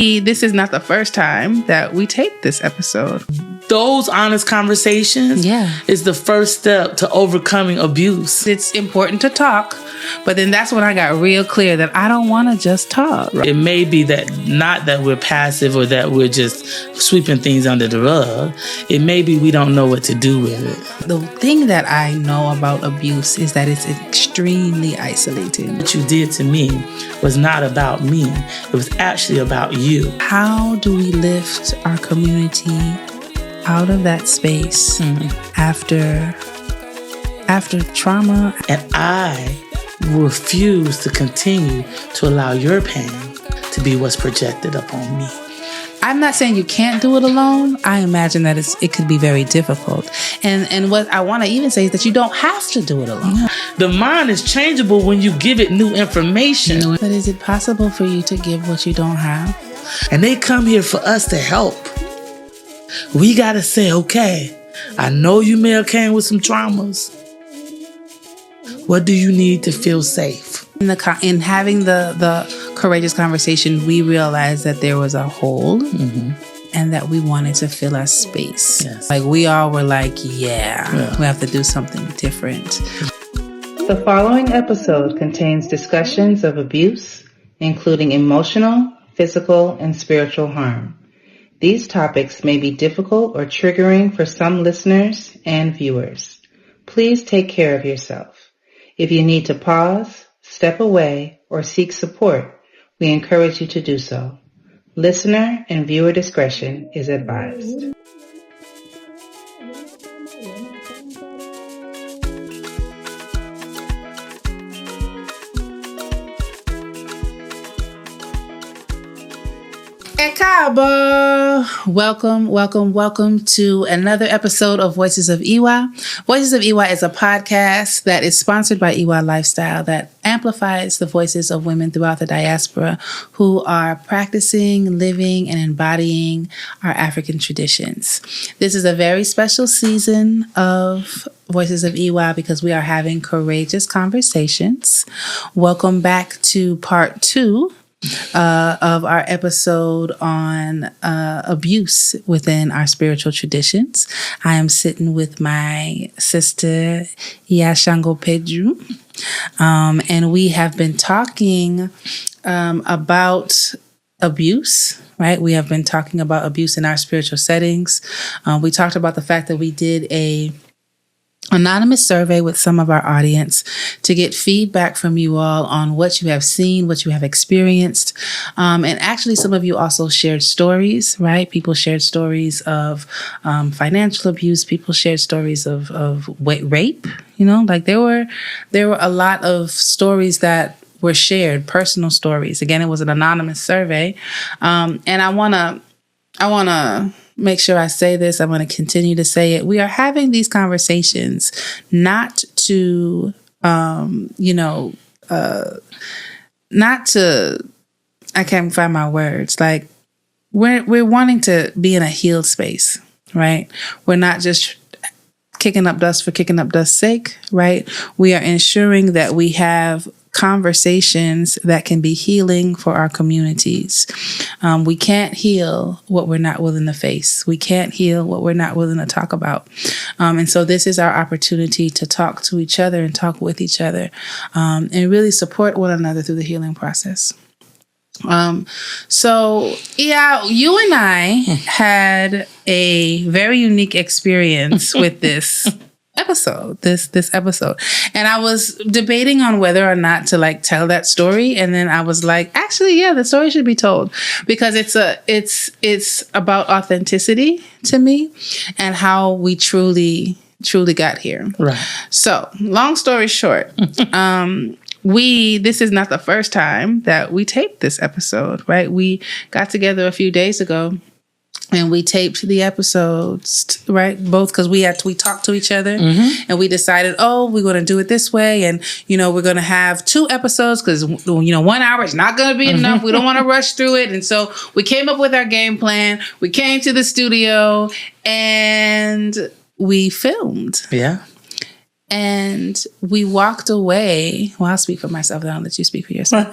This is not the first time that we taped this episode. Those honest conversations is the first step to overcoming abuse. It's important to talk, but then that's when I got real clear that I don't want to just talk. It may be that not that we're passive or that we're just sweeping things under the rug. It may be we don't know what to do with it. The thing that I know about abuse is that it's extremely isolating. What you did to me was not about me. It was actually about you. How do we lift our community out of that space after trauma? And I refuse to continue to allow your pain to be what's projected upon me. I'm not saying you can't do it alone. I imagine that it could be very difficult. And what I want to even say is that you don't have to do it alone. The mind is changeable when you give it new information. But is it possible for you to give what you don't have? And they come here for us to help. We got to say, okay, I know you may have came with some traumas. What do you need to feel safe? In having the courageous conversation, we realized that there was a hole and that we wanted to fill our space. Yes. Like we all were like, we have to do something different. The following episode contains discussions of abuse, including emotional, physical, and spiritual harm. These topics may be difficult or triggering for some listeners and viewers. Please take care of yourself. If you need to pause, step away, or seek support, we encourage you to do so. Listener and viewer discretion is advised. Welcome to another episode of Voices of Iwa. Voices of Iwa is a podcast that is sponsored by Iwa Lifestyle that amplifies the voices of women throughout the diaspora who are practicing, living, and embodying our African traditions. This is a very special season of Voices of Iwa because we are having courageous conversations. Welcome back to part 2 of our episode on abuse within our spiritual traditions. I am sitting with my sister Iya Sangopeju, and we have been talking about abuse. Right, we have been talking about abuse in our spiritual settings. We talked about the fact that we did a anonymous survey with some of our audience to get feedback from you all on what you have seen, what you have experienced. And actually some of you also shared stories, right? People shared stories of financial abuse. People shared stories of rape, like there were a lot of stories that were shared, personal stories. Again, it was an anonymous survey. And I want to make sure I say this. I'm going to continue to say it. We are having these conversations not to, not to, I can't find my words. Like we're wanting to be in a healed space, right? We're not just kicking up dust for kicking up dust's sake, right? We are ensuring that we have conversations that can be healing for our communities. We can't heal what we're not willing to face. We can't heal what we're not willing to talk about. And so this is our opportunity to talk to each other and talk with each other, and really support one another through the healing process. So yeah, you and I had a very unique experience with this episode. And I was debating on whether or not to tell that story. And then I was like, actually, yeah, the story should be told because it's about authenticity to me and how we truly got here. Right. So long story short, this is not the first time that we taped this episode, right? We got together a few days ago and we taped the episodes, right? Both because we talked to each other and we decided, we're going to do it this way. And, we're going to have 2 episodes because, 1 hour is not going to be enough. We don't want to rush through it. And so we came up with our game plan. We came to the studio and we filmed. Yeah. And we walked away. Well, I'll speak for myself. Then I'll let you speak for yourself.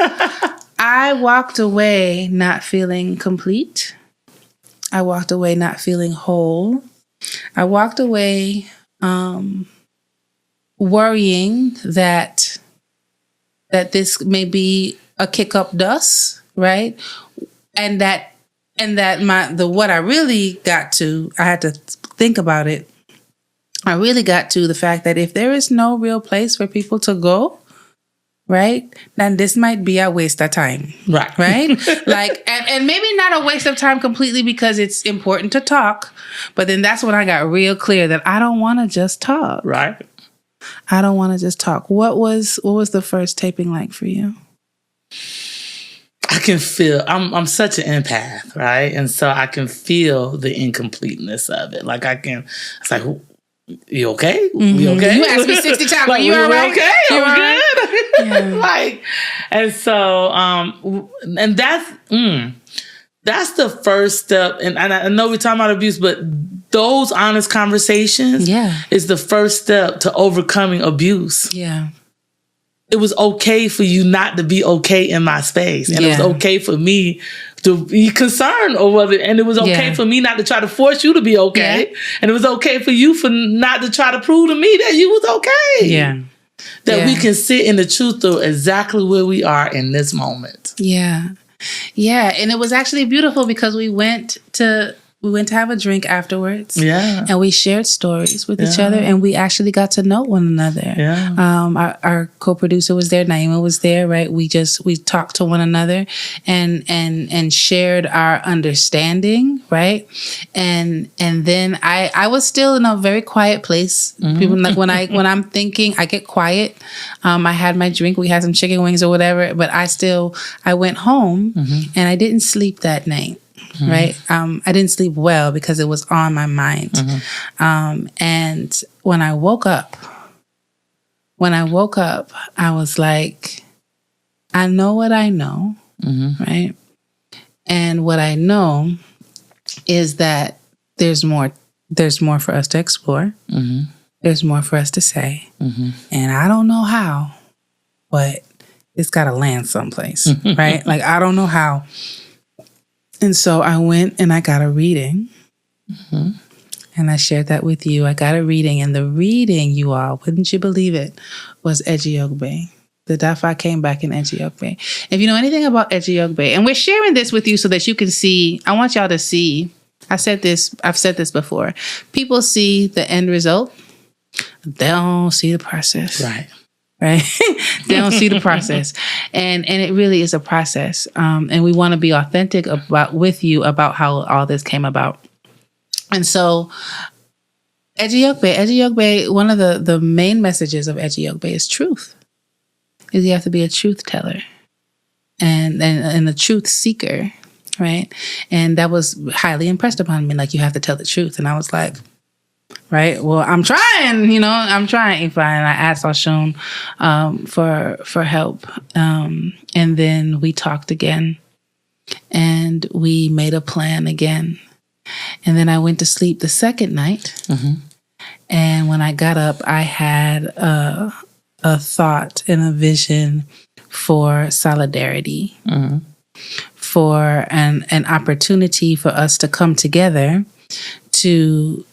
I I walked away not feeling complete. I walked away not feeling whole. I walked away worrying that this may be a kick up dust, right? And that what I really got to, I had to think about it. I really got to the fact that if there is no real place for people to go, right, then this might be a waste of time. Right? Like, and maybe not a waste of time completely because it's important to talk, but then that's when I got real clear that I don't want to just talk. Right. I don't want to just talk. What was the first taping like for you? I can feel, I'm such an empath, right? And so I can feel the incompleteness of it. Like it's like, you okay? Mm-hmm. You okay? You asked me 60 times, like, are you all right? Okay? You Are we good? Yeah. Like, and so, and that's the first step. And I know we're talking about abuse, but those honest conversations is the first step to overcoming abuse. Yeah. It was okay for you not to be okay in my space. And it was okay for me to be concerned or whether, and it was okay for me not to try to force you to be okay. Yeah. And it was okay for you for not to try to prove to me that you was okay. Yeah. That we can sit in the truth of exactly where we are in this moment. Yeah. Yeah. And it was actually beautiful because we went to have a drink afterwards. Yeah. And we shared stories with each other and we actually got to know one another. Yeah. Our co-producer was there, Naima was there, right? We talked to one another and shared our understanding, right? And then I was still in a very quiet place. Mm-hmm. People like when I'm thinking, I get quiet. I had my drink, we had some chicken wings or whatever, but I went home and I didn't sleep that night. Mm-hmm. Right. I didn't sleep well because it was on my mind. Mm-hmm. And when I woke up, I was like, I know what I know. Mm-hmm. Right. And what I know is that there's more for us to explore. Mm-hmm. There's more for us to say. Mm-hmm. And I don't know how, but it's got to land someplace. Right. Like, I don't know how. And so I went and I got a reading. Mm-hmm. And I shared that with you. I got a reading. And the reading, you all, wouldn't you believe it, was Iyalode. The Dafa came back in Iyalode. If you know anything about Iyalode, and we're sharing this with you so that you can see, I want y'all to see, I've said this before. People see the end result. They don't see the process. Right? They don't see the process. And it really is a process. And we want to be authentic with you about how all this came about. And so Iyalode, one of the main messages of Iyalode is truth. Is you have to be a truth teller and a truth seeker, right? And that was highly impressed upon me. Like, you have to tell the truth. And I was like, right. Well, I'm trying, Ifa. And I asked Oshun for help. And then we talked again and we made a plan again. And then I went to sleep the second night. Mm-hmm. And when I got up, I had a thought and a vision for solidarity, mm-hmm. for an opportunity for us to come together to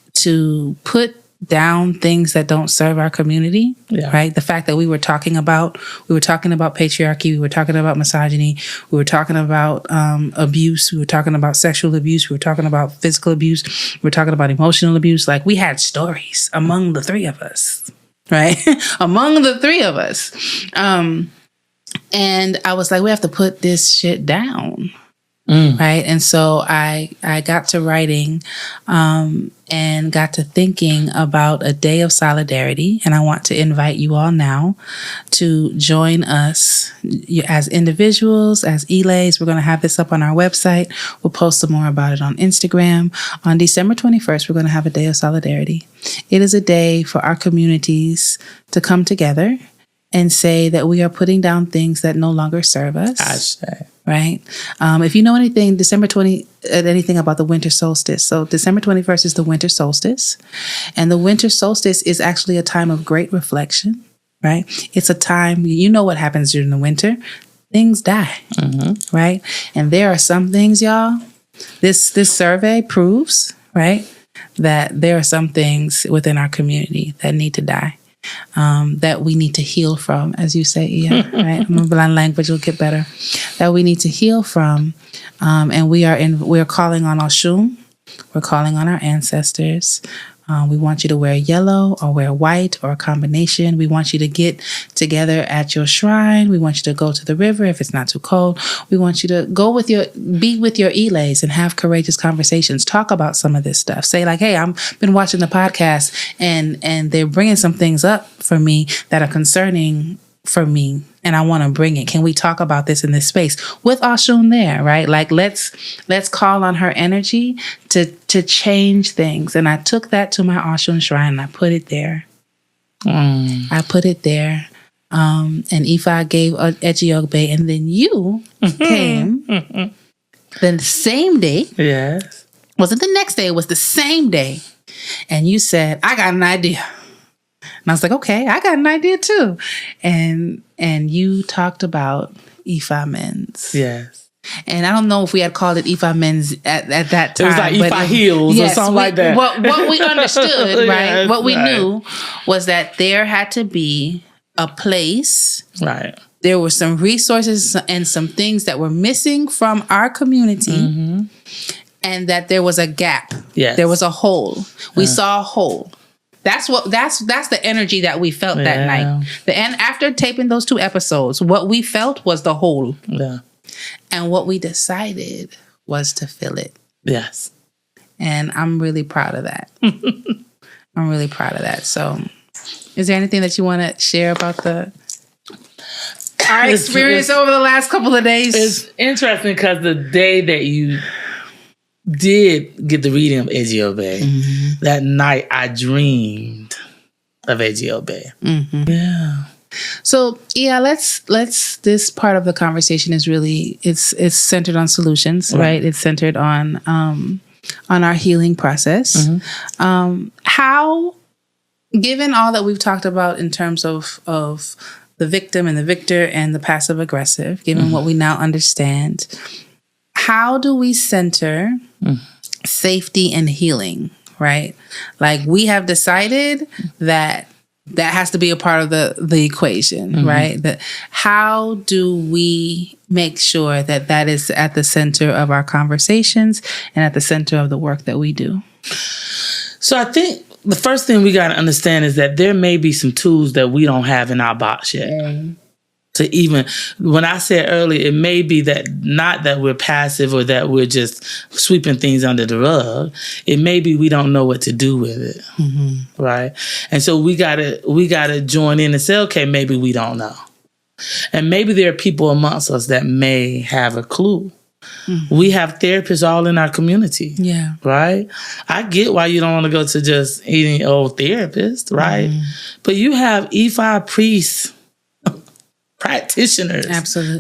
put down things that don't serve our community, right? The fact that we were talking about patriarchy, we were talking about misogyny, we were talking about abuse, we were talking about sexual abuse, we were talking about physical abuse, we were talking about emotional abuse. Like, we had stories among the three of us, right? Among the three of us. And I was like, we have to put this shit down. Right. And so I got to writing and got to thinking about a day of solidarity. And I want to invite you all now to join us as individuals, as Elays. We're going to have this up on our website. We'll post some more about it on Instagram. On December 21st, we're going to have a day of solidarity. It is a day for our communities to come together and say that we are putting down things that no longer serve us. I say. Right? If you know anything, anything about the winter solstice. So December 21st is the winter solstice. And the winter solstice is actually a time of great reflection, right? It's a time, you know what happens during the winter. things die, right? And there are some things, y'all, this survey proves, right, that there are some things within our community that need to die, that we need to heal from, as you say, Iya, right? My language will get better. That we need to heal from, and we're calling on Oshun. We're calling on our ancestors. We want you to wear yellow or wear white or a combination. We want you to get together at your shrine. We want you to go to the river if it's not too cold. We want you to be with your Iles and have courageous conversations. Talk about some of this stuff. Say like, hey, I've been watching the podcast and they're bringing some things up for me that are concerning for me, and I want to bring it. Can we talk about this in this space with Oshun there, right? Like let's call on her energy to change things. And I took that to my Oshun shrine and I put it there. I put it there. And Ifa gave Ejiogbe, and then you came the same day. Yes. Wasn't the next day, it was the same day. And you said, I got an idea. And I was like, okay, I got an idea too. And you talked about Ifa Men's. Yes. And I don't know if we had called it Ifa Men's at that time. It was like Ifa Heels or something like that. What we understood, right? Yes, what we knew was that there had to be a place. Right. There were some resources and some things that were missing from our community. And that there was a gap. Yes. There was a hole. We saw a hole. That's the energy that we felt that night. And after taping those 2 episodes, what we felt was the hole. Yeah. And what we decided was to fill it. Yes. And I'm really proud of that. I'm really proud of that. So is there anything that you want to share about our experience over the last couple of days? It's interesting because the day that you did get the reading of Ejiogbe, that night I dreamed of Ejiogbe. Yeah. So yeah, let's this part of the conversation is really it's centered on solutions, right? It's centered on our healing process. How, given all that we've talked about in terms of the victim and the victor and the passive aggressive, given what we now understand, how do we center safety and healing, right? Like we have decided that has to be a part of the equation, right? That how do we make sure that is at the center of our conversations and at the center of the work that we do? So I think the first thing we got to understand is that there may be some tools that we don't have in our box yet. To even, when I said earlier, it may be that not that we're passive or that we're just sweeping things under the rug. It may be we don't know what to do with it, right? And so we gotta join in and say, okay, maybe we don't know, and maybe there are people amongst us that may have a clue. We have therapists all in our community, right? I get why you don't want to go to just any old therapist, right? But you have Ifa priests, practitioners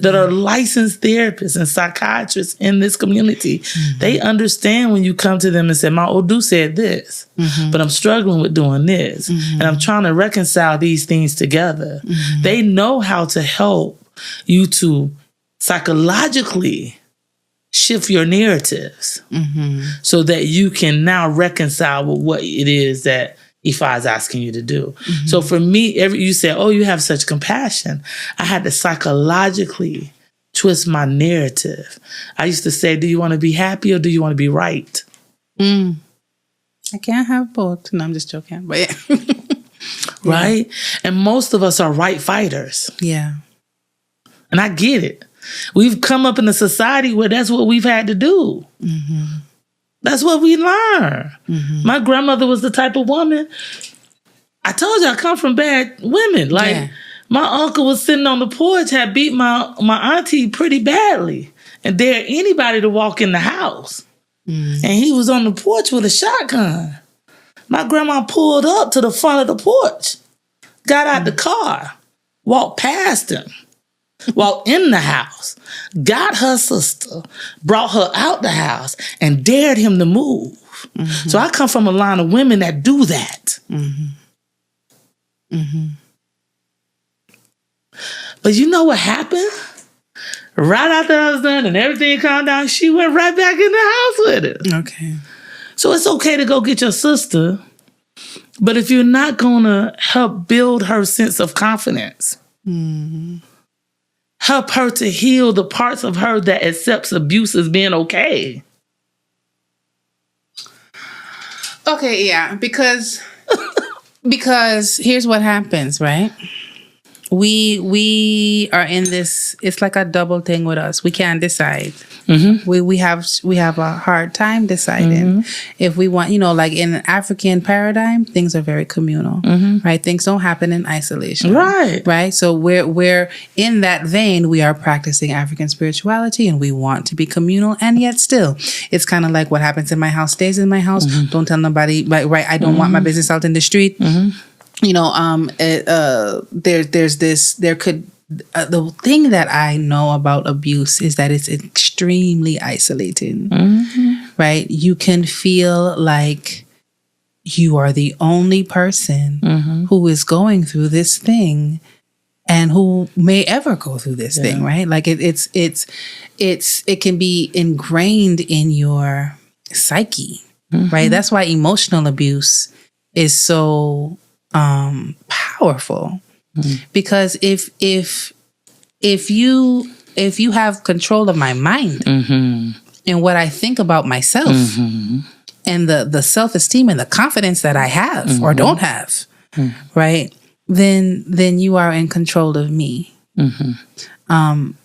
that are licensed therapists and psychiatrists in this community. They understand when you come to them and say, my Odu said this, but I'm struggling with doing this. And I'm trying to reconcile these things together. They know how to help you to psychologically shift your narratives so that you can now reconcile with what it is that Ifa is asking you to do. So for me, you said, oh, you have such compassion. I had to psychologically twist my narrative. I used to say, do you want to be happy or do you want to be right? I can't have both. No, I'm just joking. But yeah. Right? And most of us are right fighters. Yeah. And I get it. We've come up in a society where that's what we've had to do. That's what we learn. My grandmother was the type of woman. I told you I come from bad women. Like my uncle was sitting on the porch, had beat my auntie pretty badly, and dared anybody to walk in the house. And he was on the porch with a shotgun. My grandma pulled up to the front of the porch, got out the car, walked past him, walked in the house, got her sister, brought her out the house, and dared him to move. So I come from a line of women that do that. But you know what happened? Right after I was done and everything calmed down, she went right back in the house with it. Okay. So it's okay to go get your sister, but if you're not going to help build her sense of confidence, help her to heal the parts of her that accepts abuse as being okay. Okay, yeah, because here's what happens, right? We are in this. It's like a double thing with us. We can't decide. Mm-hmm. We have a hard time deciding if we want. Like in an African paradigm, things are very communal, right? Things don't happen in isolation, right? So we're in that vein. We are practicing African spirituality, and we want to be communal, and yet still, it's kind of like what happens in my house stays in my house. Don't tell nobody, right? I don't want my business out in the street. The thing that I know about abuse is that it's extremely isolating, right? You can feel like you are the only person who is going through this thing and who may ever go through this thing, right? Like it can be ingrained in your psyche, right? That's why emotional abuse is so powerful, because if you have control of my mind and what I think about myself and the self-esteem and the confidence that I have or don't have, right, then you are in control of me. And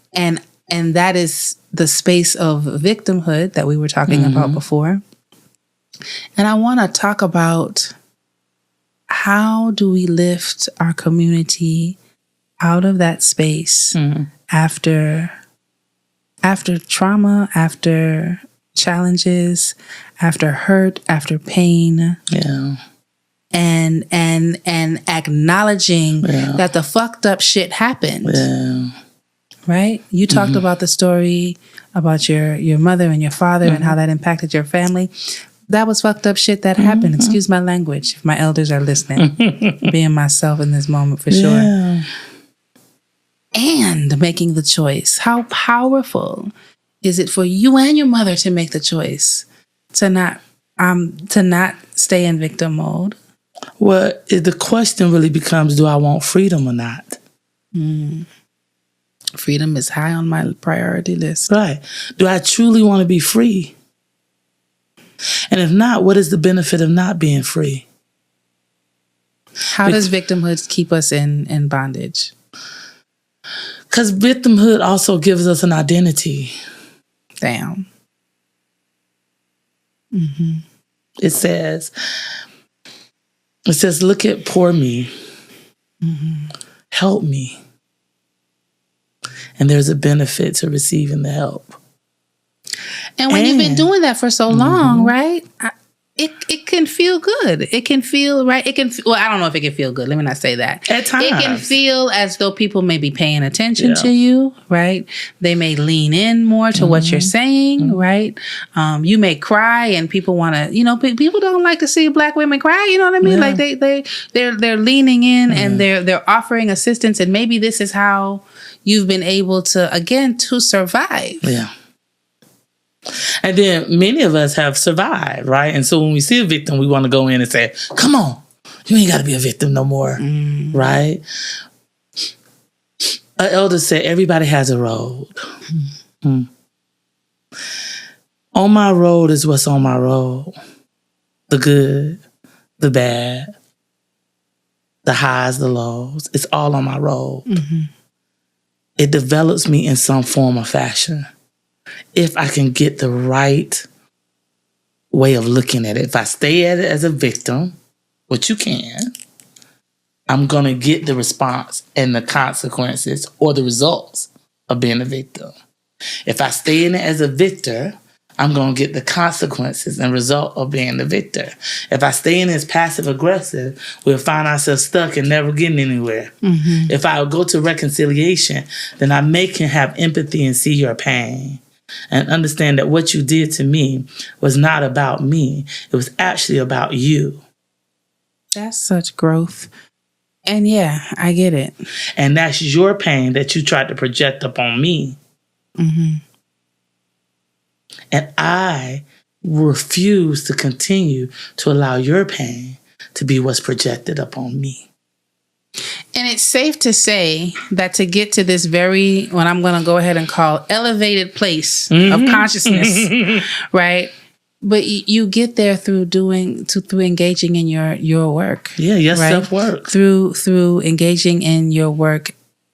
that is the space of victimhood that we were talking about before. And I want to talk about, how do we lift our community out of that space after trauma, after challenges, after hurt, after pain? Yeah. And acknowledging that the fucked up shit happened. Yeah. Right? You talked about the story about your mother and your father and how that impacted your family. That was fucked up shit that happened. Excuse my language if my elders are listening. Being myself in this moment for sure. Yeah. And making the choice. How powerful is it for you and your mother to make the choice to not stay in victim mode? Well, the question really becomes, do I want freedom or not? Freedom is high on my priority list. Right. Do I truly want to be free? And if not, what is the benefit of not being free? How does victimhood keep us in bondage? Because victimhood also gives us an identity. Damn. It says, look at poor me. Help me. And there's a benefit to receiving the help. And when you've been doing that for so long, right? It can feel good. It can feel right. Well, I don't know if it can feel good. Let me not say that. At times. It can feel as though people may be paying attention to you, right? They may lean in more to what you're saying, right? You may cry and people want to, people don't like to see Black women cry, you know what I mean? Like they're leaning in and they're offering assistance, and maybe this is how you've been able to survive. Yeah. And then many of us have survived, right? And so when we see a victim, we want to go in and say, come on, you ain't got to be a victim no more, right? An elder said, everybody has a road. On my road is what's on my road. The good, the bad, the highs, the lows. It's all on my road. It develops me in some form or fashion. If I can get the right way of looking at it. If I stay at it as a victim, which you can, I'm going to get the response and the consequences or the results of being a victim. If I stay in it as a victor, I'm going to get the consequences and result of being the victor. If I stay in as passive aggressive, we'll find ourselves stuck and never getting anywhere. If I go to reconciliation, then I can have empathy and see your pain and understand that what you did to me was not about me. It was actually about you. That's such growth. And yeah, I get it. And that's your pain that you tried to project upon me. Mm-hmm. And I refuse to continue to allow your pain to be what's projected upon me. And it's safe to say that to get to this very, what I'm going to go ahead and call elevated place of consciousness, right? But you get there through through engaging in your work. Yeah, your right? self-work. Through engaging in your work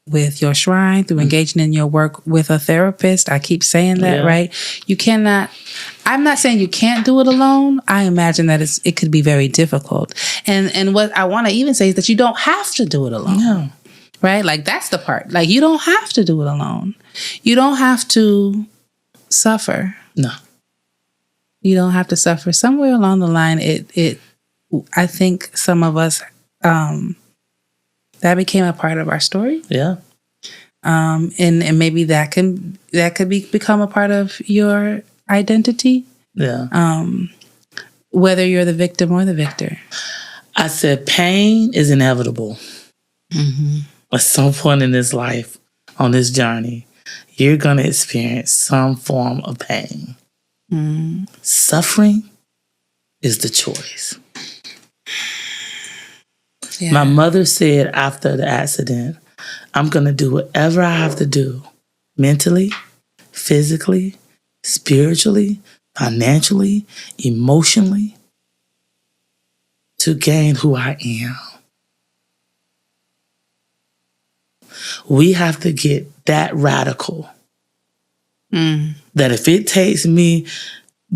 with your shrine, through engaging in your work with a therapist. I keep saying that, right? You cannot, I'm not saying you can't do it alone. I imagine that it could be very difficult. And what I want to even say is that you don't have to do it alone. No. Right? Like, that's the part. Like, you don't have to do it alone. You don't have to suffer. No. You don't have to suffer. Somewhere along the line, I think some of us, that became a part of our story. Yeah. And maybe that could become a part of your identity. Yeah. Whether you're the victim or the victor. I said pain is inevitable. Mm-hmm. At some point in this life, on this journey, you're going to experience some form of pain. Mm. Suffering is the choice. Yeah. My mother said after the accident, I'm going to do whatever I have to do, mentally, physically, spiritually, financially, emotionally, to gain who I am. We have to get that radical. That if it takes me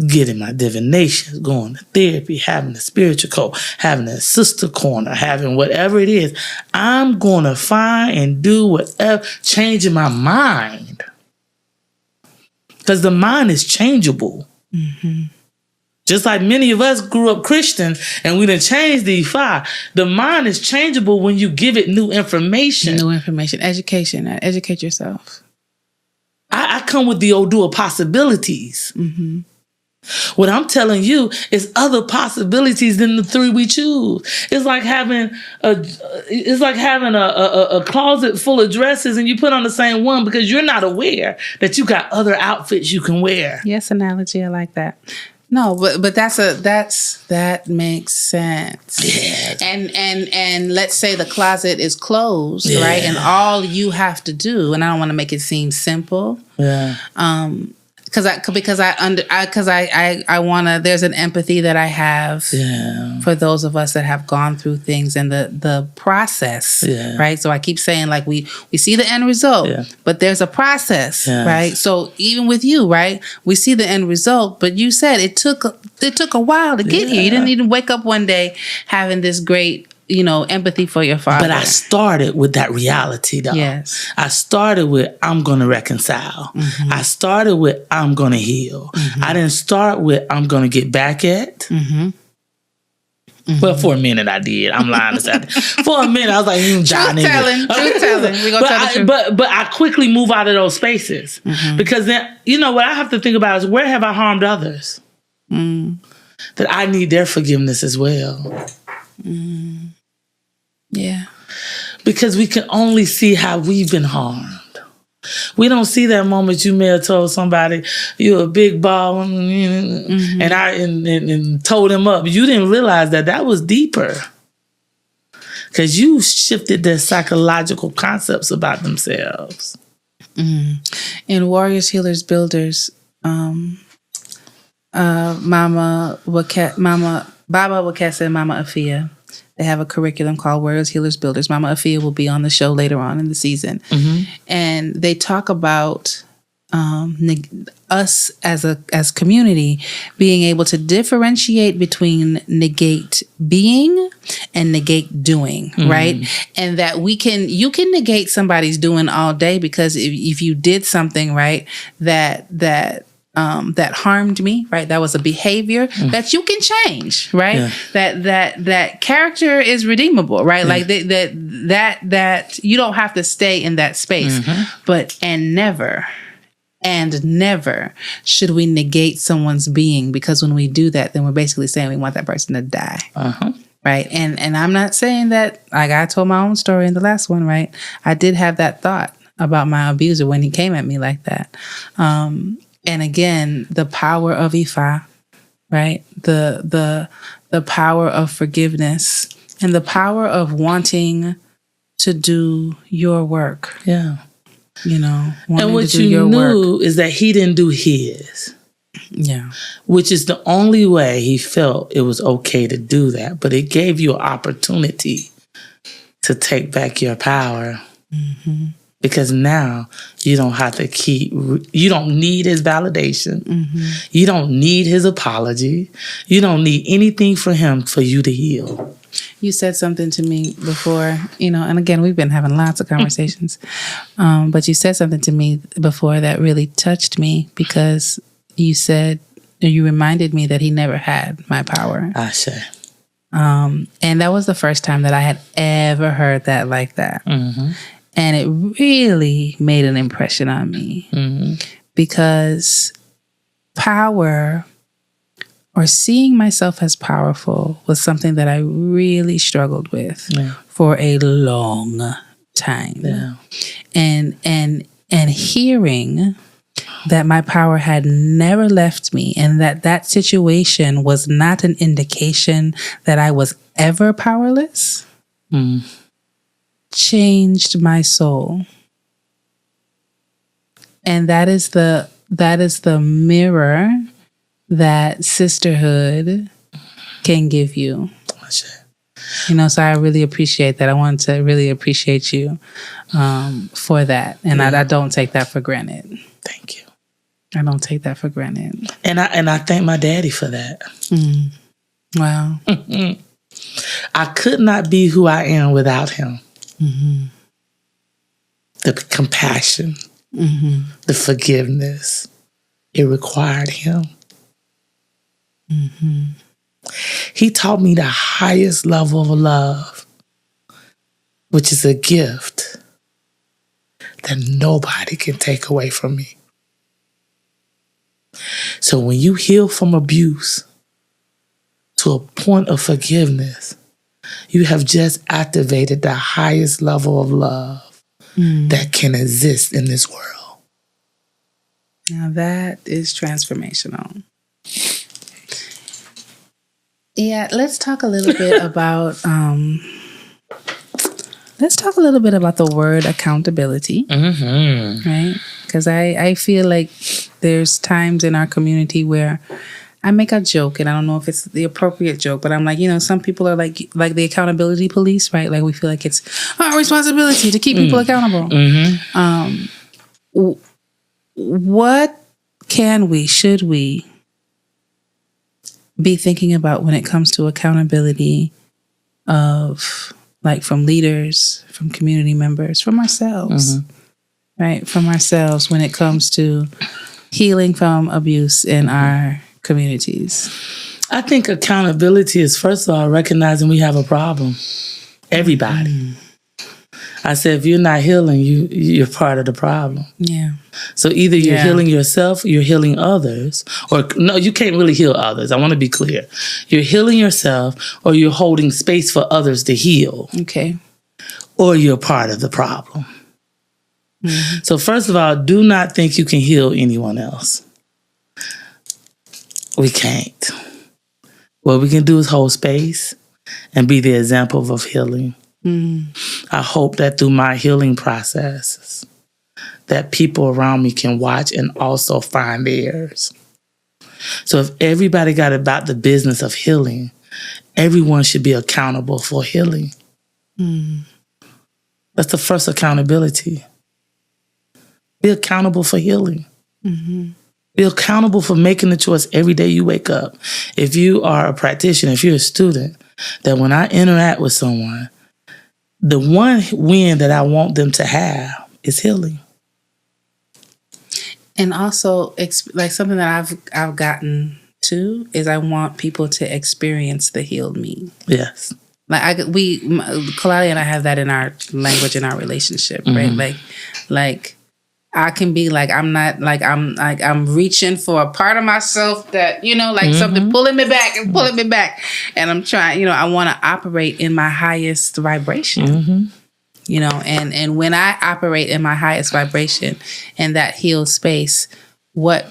getting my divinations, going to therapy, having a spiritual coach, having a sister corner, having whatever it is, I'm going to find and do whatever, changing my mind. Because the mind is changeable. Mm-hmm. Just like many of us grew up Christian and we done changed the fire. The mind is changeable when you give it new information. New information, education, educate yourself. I come with the Odu of possibilities. Mm-hmm. What I'm telling you is other possibilities than the three we choose. It's like having a closet full of dresses and you put on the same one because you're not aware that you got other outfits you can wear. Yes, analogy. I like that. No, but that makes sense. Yeah. And let's say the closet is closed, right? And all you have to do, and I don't want to make it seem simple. Yeah. Because I want to, there's an empathy that I have for those of us that have gone through things and the process, right? So I keep saying, like, we see the end result, but there's a process, right? So even with you, right, we see the end result, but you said it took a while to get here. You didn't even wake up one day having this great, empathy for your father. But I started with that reality, though. Yes. I started with, I'm going to reconcile. Mm-hmm. I started with, I'm going to heal. Mm-hmm. I didn't start with, I'm going to get back at. Mm-hmm. Mm-hmm. Well, for a minute I did. I'm lying to say. For a minute, I was like, Truth telling. We gonna tell the truth. But I quickly move out of those spaces. Mm-hmm. Because then, what I have to think about is, where have I harmed others? That I need their forgiveness as well. Yeah. Because we can only see how we've been harmed. We don't see that moment you may have told somebody you're a big ball and told them up. You didn't realize that was deeper. Because you shifted their psychological concepts about themselves. In Warriors, Healers, Builders, Baba Wakesa and Mama Afia, they have a curriculum called Warriors, Healers, Builders. Mama Afia will be on the show later on in the season. Mm-hmm. And they talk about us as community being able to differentiate between negate being and negate doing, right? And that you can negate somebody's doing all day, because if you did something, right, that harmed me, right? That was a behavior that you can change, right? Yeah. That character is redeemable, right? Yeah. Like that you don't have to stay in that space. But never should we negate someone's being, because when we do that, then we're basically saying we want that person to die. Right. And I'm not saying that, like I told my own story in the last one, right? I did have that thought my abuser when he came at me like that. And again, the power of Ifa, right? The power of forgiveness and the power of wanting to do your work. Yeah. And what you knew is that he didn't do his. Yeah. Which is the only way he felt it was okay to do that. But it gave you an opportunity to take back your power. Mm-hmm. Because now you don't have to you don't need his validation. Mm-hmm. You don't need his apology. You don't need anything from him for you to heal. You said something to me before, and again, we've been having lots of conversations, but you said something to me before that really touched me because you reminded me that he never had my power. I say. And that was the first time that I had ever heard that like that. Mm-hmm. And it really made an impression on me because power or seeing myself as powerful was something that I really struggled with for a long time. Yeah. And hearing that my power had never left me and that situation was not an indication that I was ever powerless. Changed my soul. And that is the mirror that sisterhood can give you. So I really appreciate that. I want to really appreciate you for that. And I don't take that for granted. Thank you. I don't take that for granted. And I thank my daddy for that. Wow. I could not be who I am without him. Mm-hmm. The compassion, the forgiveness, it required him. Mm-hmm. He taught me the highest level of love, which is a gift that nobody can take away from me. So when you heal from abuse to a point of forgiveness, you have just activated the highest level of love that can exist in this world. Now that is transformational. Yeah, let's talk a little bit about the word accountability, right? Because I feel like there's times in our community where I make a joke, and I don't know if it's the appropriate joke, but I'm like, some people are like the accountability police, right? Like we feel like it's our responsibility to keep people accountable. What should we be thinking about when it comes to accountability of from leaders, from community members, from ourselves, right? From ourselves when it comes to healing from abuse in our communities? I think accountability is, first of all, recognizing we have a problem. Everybody. I said, if you're not healing, you're part of the problem. Yeah. So either you're healing yourself, you're healing others, or no, you can't really heal others. I want to be clear. You're healing yourself, or you're holding space for others to heal. Okay. Or you're part of the problem. So first of all, do not think you can heal anyone else. We can't. What we can do is hold space and be the example of healing. I hope that through my healing processes, that people around me can watch and also find theirs. So if everybody got about the business of healing, everyone should be accountable for healing. That's the first accountability. Be accountable for healing. Be accountable for making the choice every day you wake up. If you are a practitioner, if you're a student, that when I interact with someone, the one win that I want them to have is healing. And also, like something that I've gotten to is I want people to experience the healed me. Yes. Like Kalali and I have that in our language in our relationship, right? Like I can be like, I'm reaching for a part of myself that, something pulling me back. And I'm trying, I want to operate in my highest vibration. You know, and when I operate in my highest vibration in that healed space, what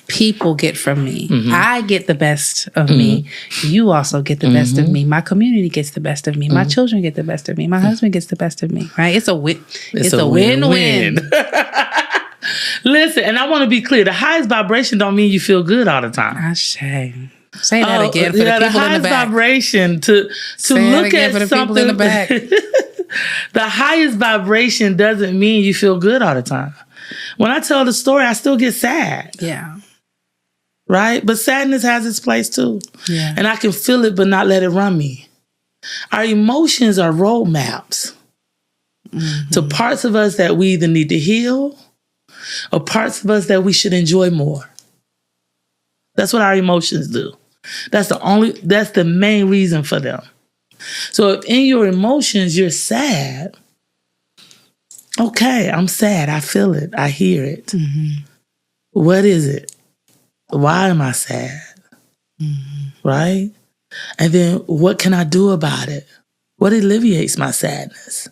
people get from me, I get the best of me. You also get the best of me. My community gets the best of me. My children get the best of me. My husband gets the best of me. Right? It's a win. It's a win-win. Listen, and I want to be clear. The highest vibration don't mean you feel good all the time. I say that again for the people in the back. The highest vibration to look at something in the back. The highest vibration doesn't mean you feel good all the time. When I tell the story, I still get sad. Yeah. Right? But sadness has its place too. Yeah. And I can feel it, but not let it run me. Our emotions are roadmaps to parts of us that we either need to heal or parts of us that we should enjoy more. That's what our emotions do. That's the main reason for them. So if in your emotions you're sad, okay, I'm sad. I feel it. I hear it. What is it? Why am I sad? Right? And then what can I do about it? What alleviates my sadness?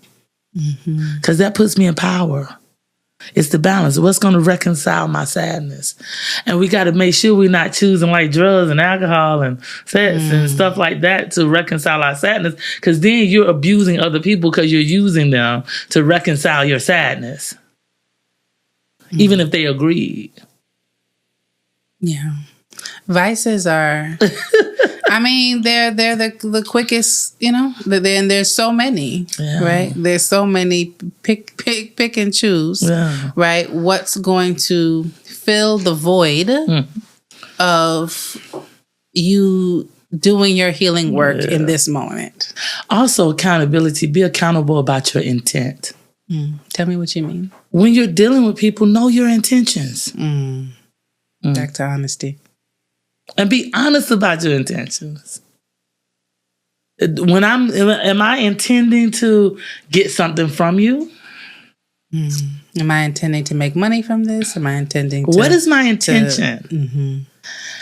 Because that puts me in power. It's the balance. What's going to reconcile my sadness? And we got to make sure we're not choosing like drugs and alcohol and sex and stuff like that to reconcile our sadness, because then you're abusing other people because you're using them to reconcile your sadness, even if they agreed. Yeah. Vices are... I mean, they're the quickest, you know. And there's so many, right? There's so many. Pick and choose, right? What's going to fill the void of you doing your healing work in this moment? Also, accountability. Be accountable about your intent. Tell me what you mean. When you're dealing with people, know your intentions. Back to honesty. And be honest about your intentions. Am I intending to get something from you? Am I intending to make money from this? Am I intending to... What is my intention?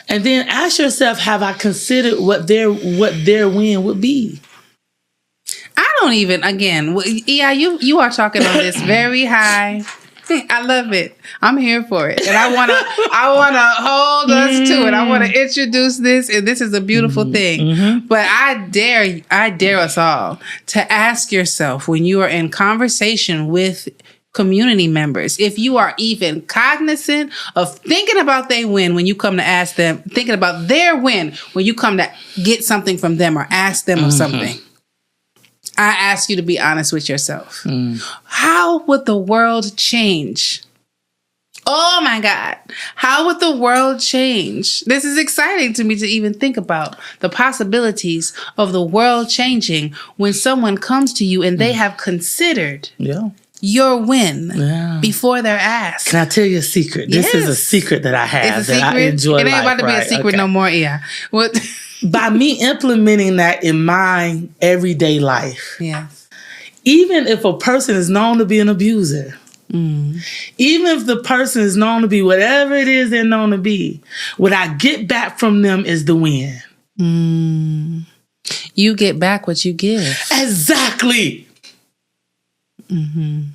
And then ask yourself, have I considered what their win would be? I don't even, again, you are talking on this very high... I love it. I'm here for it. And I wanna hold us to it. I wanna introduce this, and this is a beautiful thing. But I dare us all to ask yourself, when you are in conversation with community members, if you are even cognizant of thinking about their win when you come to ask them, thinking about their win when you come to get something from them or ask them of something. I ask you to be honest with yourself. How would the world change? Oh my God. How would the world change? This is exciting to me to even think about the possibilities of the world changing when someone comes to you and they have considered your win before they're asked. Can I tell you a secret? Yes. This is a secret that I have that I enjoy. It ain't about to be a secret no more. Yeah. What? By me implementing that in my everyday life. Yes. Even if a person is known to be an abuser, even if the person is known to be whatever it is they're known to be, what I get back from them is the win. You get back what you give. Exactly.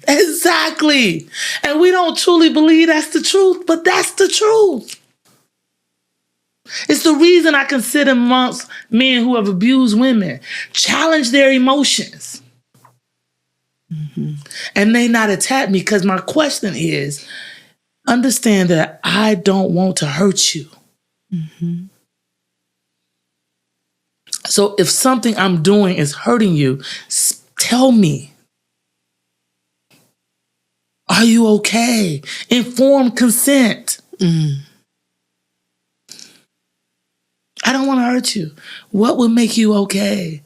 Exactly. And we don't truly believe that's the truth, but that's the truth. It's the reason I consider amongst men who have abused women, challenge their emotions. And they not attack me, because my question is, understand that I don't want to hurt you. So if something I'm doing is hurting you, tell me. Are you okay? Informed consent. I don't want to hurt you. What would make you okay?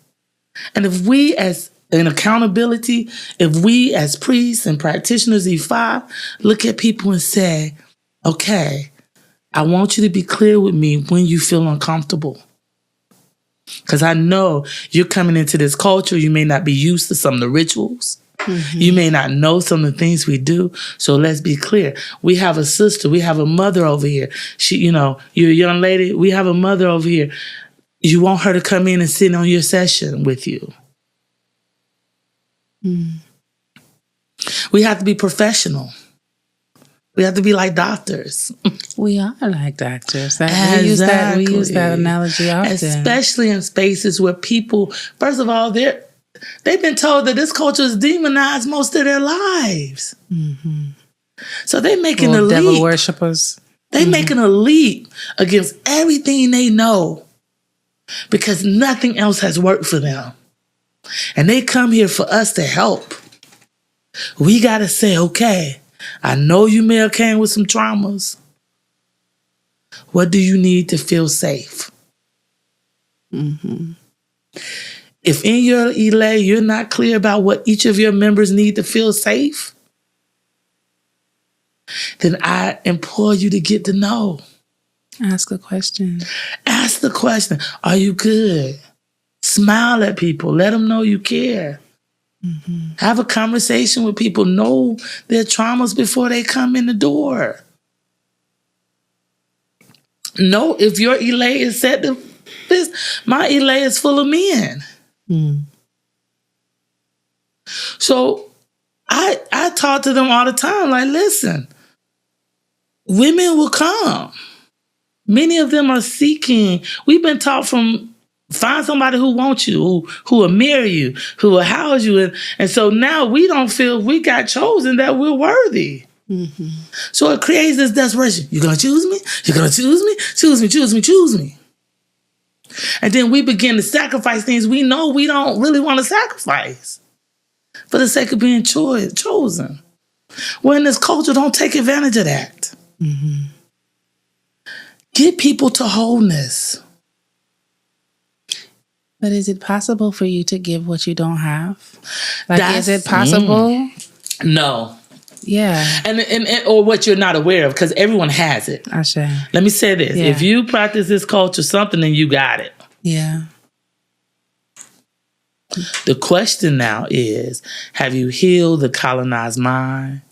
And if we as in accountability, if we as priests and practitioners, E5, look at people and say, okay, I want you to be clear with me when you feel uncomfortable. Because I know you're coming into this culture, you may not be used to some of the rituals. You may not know some of the things we do. So let's be clear. We have a sister. We have a mother over here. She, you're a young lady. We have a mother over here. You want her to come in and sit on your session with you. We have to be professional. We have to be like doctors. We are like doctors. We use that analogy often. Especially in spaces where people, first of all, they've been told that this culture is demonized most of their lives. Mm-hmm. So they're making a leap. Devil worshippers. They're making a leap against everything they know because nothing else has worked for them. And they come here for us to help. We got to say, okay, I know you may have came with some traumas. What do you need to feel safe? Mm-hmm. If in your ELA you're not clear about what each of your members need to feel safe, then I implore you to get to know. Ask a question. Ask the question. Are you good? Smile at people. Let them know you care. Mm-hmm. Have a conversation with people. Know their traumas before they come in the door. Know if your ELA is set to this. My ELA is full of men. Mm. So I talk to them all the time. Like, listen, women will come. Many of them are seeking. We've been taught from find somebody who wants you, who will marry you, who will house you. And so now we don't feel we got chosen, that we're worthy. Mm-hmm. So it creates this desperation. You're going to choose me? You're going to choose me? Choose me, choose me, choose me. And then we begin to sacrifice things we know we don't really want to sacrifice for the sake of being chosen. Well, in this culture, don't take advantage of that. Mm-hmm. Get people to wholeness. But is it possible for you to give what you don't have? Is it possible? No. Yeah. And or what you're not aware of, because everyone has it. I say. Let me say this. Yeah. If you practice this culture something, then you got it. Yeah. The question now is, have you healed the colonized mind?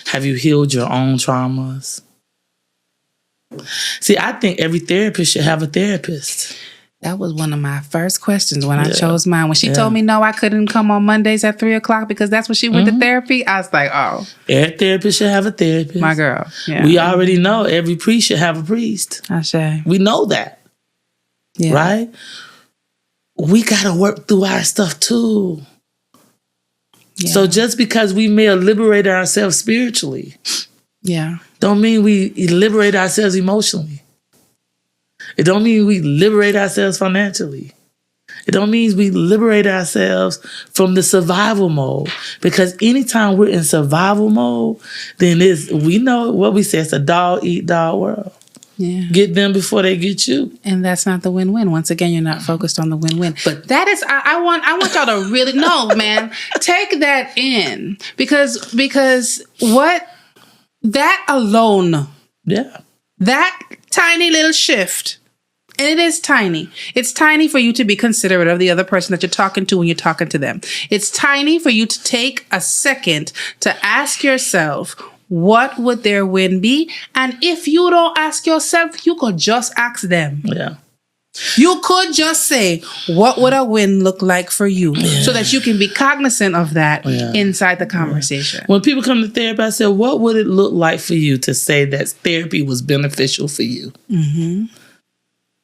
Have you healed your own traumas? See, I think every therapist should have a therapist. That was one of my first questions when I chose mine. When she told me no, I couldn't come on Mondays at 3:00 because that's when she went to therapy, I was like, oh. Every therapist should have a therapist. My girl. Yeah. We already know every priest should have a priest. I say. We know that. Yeah. Right? We got to work through our stuff too. Yeah. So just because we may have liberated ourselves spiritually, don't mean we liberate ourselves emotionally. It don't mean we liberate ourselves financially. It don't mean we liberate ourselves from the survival mode. Because anytime we're in survival mode, then we know what we say, it's a dog eat dog world. Yeah. Get them before they get you. And that's not the win-win. Once again, you're not focused on the win-win. But that is, I want y'all to really know, man, take that in. Because what, that alone, that tiny little shift, and it is tiny. It's tiny for you to be considerate of the other person that you're talking to when you're talking to them. It's tiny for you to take a second to ask yourself, what would their win be? And if you don't ask yourself, you could just ask them. Yeah. You could just say, what would a win look like for you? Yeah. So that you can be cognizant of that inside the conversation. When people come to therapy, I said, what would it look like for you to say that therapy was beneficial for you? Mm-hmm.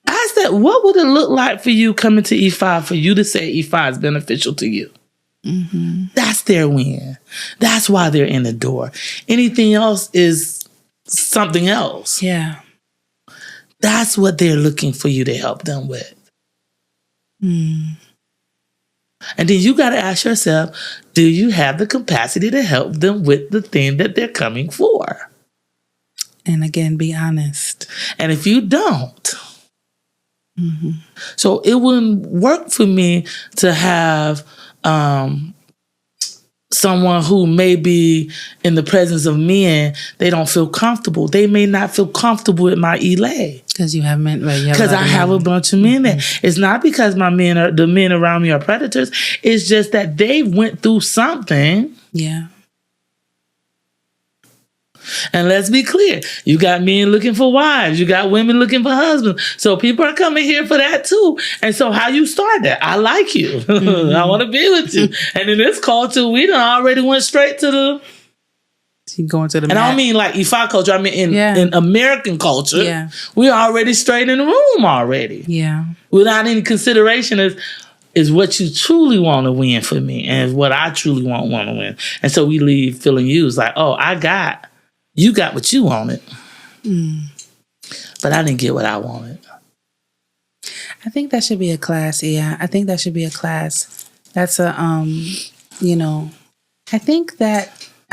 I said, what would it look like for you coming to E5 for you to say E5 is beneficial to you? Mm-hmm. That's their win. That's why they're in the door. Anything else is something else. Yeah. That's what they're looking for you to help them with. Mm. And then you got to ask yourself, do you have the capacity to help them with the thing that they're coming for? And again, be honest. And if you don't, so it wouldn't work for me to have someone who may be in the presence of men, they don't feel comfortable. They may not feel comfortable with my ELA. Because you have men. Because I have a bunch of men there. It's not because the men around me are predators. It's just that they went through something. Yeah. And let's be clear, you got men looking for wives, you got women looking for husbands. So people are coming here for that too. And so how you start that? I like you. I want to be with you. And in this culture, we done already went straight to the... Going to the and I don't mean like Ifa culture. I mean in American culture. Yeah. We're already straight in the room already. Yeah. Without any consideration is what you truly want to win for me and what I truly want to win. And so we leave feeling used like, oh, you got what you wanted. But I didn't get what I wanted. I think that should be a class, yeah. I think that should be a class. That's a,